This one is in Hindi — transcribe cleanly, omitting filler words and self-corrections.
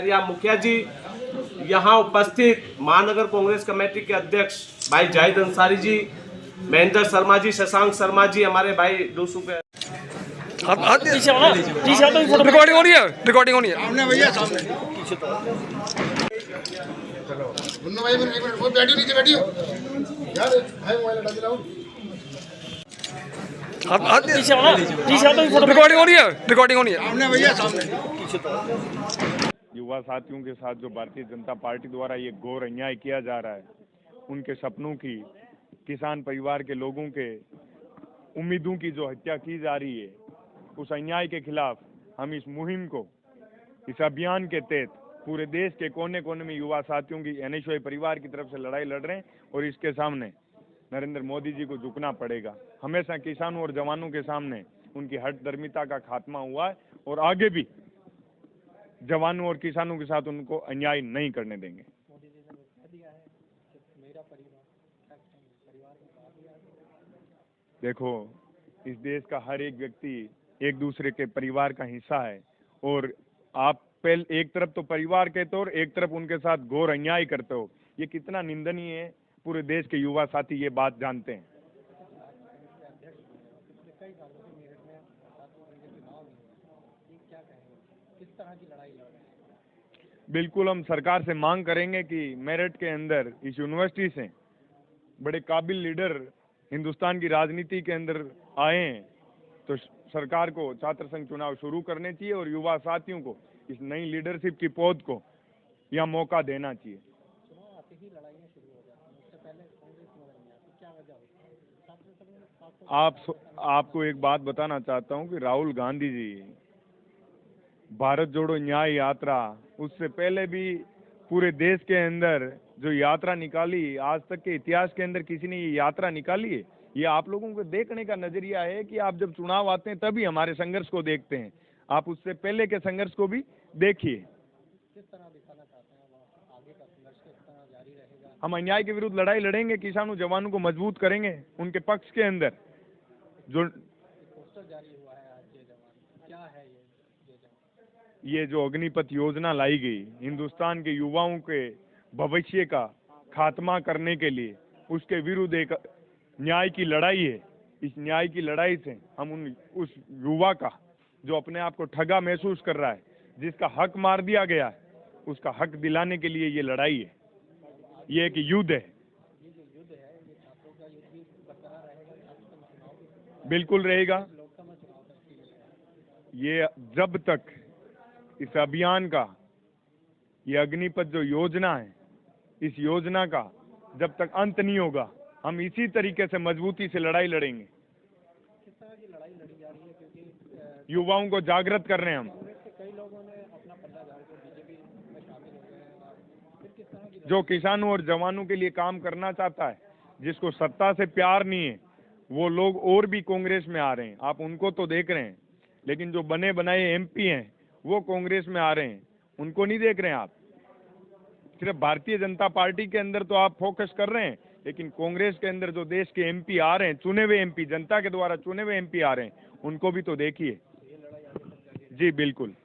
या मुखिया जी, यहाँ उपस्थित महानगर कांग्रेस कमेटी के अध्यक्ष भाई जाहिद अंसारी जी, महेंद्र शर्मा जी, शशांक शर्मा जी, हमारे भाई डूसू के रिकॉर्डिंग हो रही है, रिकॉर्डिंग हो रही है। सामने भैया सामने मुन्ना भाई एक मिनट वो बैठियो नीचे बैठियो यार भाई मोबाइल हटा दिलाओ रिकॉर्डिंग हो रही है, रिकॉर्डिंग हो रही है। सामने भैया सामने युवा साथियों के साथ जो भारतीय जनता पार्टी द्वारा ये घोर अन्याय किया जा रहा है, उनके सपनों की, किसान परिवार के लोगों के उम्मीदों की जो हत्या की जा रही है, उस अन्याय के खिलाफ हम इस मुहिम को, इस अभियान के तहत पूरे देश के कोने कोने में युवा साथियों की एनएसयूआई परिवार की तरफ से लड़ाई लड़ रहे हैं और इसके सामने नरेंद्र मोदी जी को झुकना पड़ेगा। हमेशा किसानों और जवानों के सामने उनकी हठधर्मिता का खात्मा हुआ है और आगे भी जवानों और किसानों के साथ उनको अन्याय नहीं करने देंगे। देखो, इस देश का हर एक व्यक्ति एक दूसरे के परिवार का हिस्सा है और आप पहले एक तरफ तो परिवार कहते हो और एक तरफ उनके साथ घोर अन्याय करते हो। ये कितना निंदनीय है, पूरे देश के युवा साथी ये बात जानते हैं। बिल्कुल, हम सरकार से मांग करेंगे कि मेरठ के अंदर इस यूनिवर्सिटी से बड़े काबिल लीडर हिंदुस्तान की राजनीति के अंदर आए, तो सरकार को छात्र संघ चुनाव शुरू करने चाहिए और युवा साथियों को इस नई लीडरशिप की पौध को यह मौका देना चाहिए। आपको एक बात बताना चाहता हूं कि राहुल गांधी जी भारत जोड़ो न्याय यात्रा, उससे पहले भी पूरे देश के अंदर जो यात्रा निकाली, आज तक के इतिहास के अंदर किसी ने ये यात्रा निकाली है। ये आप लोगों को देखने का नजरिया है कि आप जब चुनाव आते हैं तभी हमारे संघर्ष को देखते हैं। आप उससे पहले के संघर्ष को भी देखिए। हम अन्याय के विरुद्ध लड़ाई लड़ेंगे, किसानों जवानों को मजबूत करेंगे उनके पक्ष के अंदर। जो ये जो अग्निपथ योजना लाई गई, हिंदुस्तान के युवाओं के भविष्य का खात्मा करने के लिए, उसके विरुद्ध एक न्याय की लड़ाई है। इस न्याय की लड़ाई से हम उस युवा का जो अपने आप को ठगा महसूस कर रहा है, जिसका हक मार दिया गया है, उसका हक दिलाने के लिए ये लड़ाई है। ये एक युद्ध है। बिल्कुल रहेगा। ये जब तक इस अभियान का, ये अग्निपथ जो योजना है, इस योजना का जब तक अंत नहीं होगा, हम इसी तरीके से मजबूती से लड़ाई लड़ेंगे। किस तरह की लड़ाई लड़ी जा रही है? क्योंकि युवाओं को जागृत कर रहे हैं हम। कई लोगों ने अपना पल्ला झाड़ के बीजेपी में शामिल हो गए हैं। फिर किस तरह की जो किसानों और जवानों के लिए काम करना चाहता है, जिसको सत्ता से प्यार नहीं है, वो लोग और भी कांग्रेस में आ रहे हैं। आप उनको तो देख रहे हैं, लेकिन जो बने बनाए एमपी हैं वो कांग्रेस में आ रहे हैं, उनको नहीं देख रहे हैं आप। सिर्फ भारतीय जनता पार्टी के अंदर तो आप फोकस कर रहे हैं, लेकिन कांग्रेस के अंदर जो देश के एमपी आ रहे हैं, चुने हुए एमपी, जनता के द्वारा चुने हुए एमपी आ रहे हैं, उनको भी तो देखिए। जी बिल्कुल।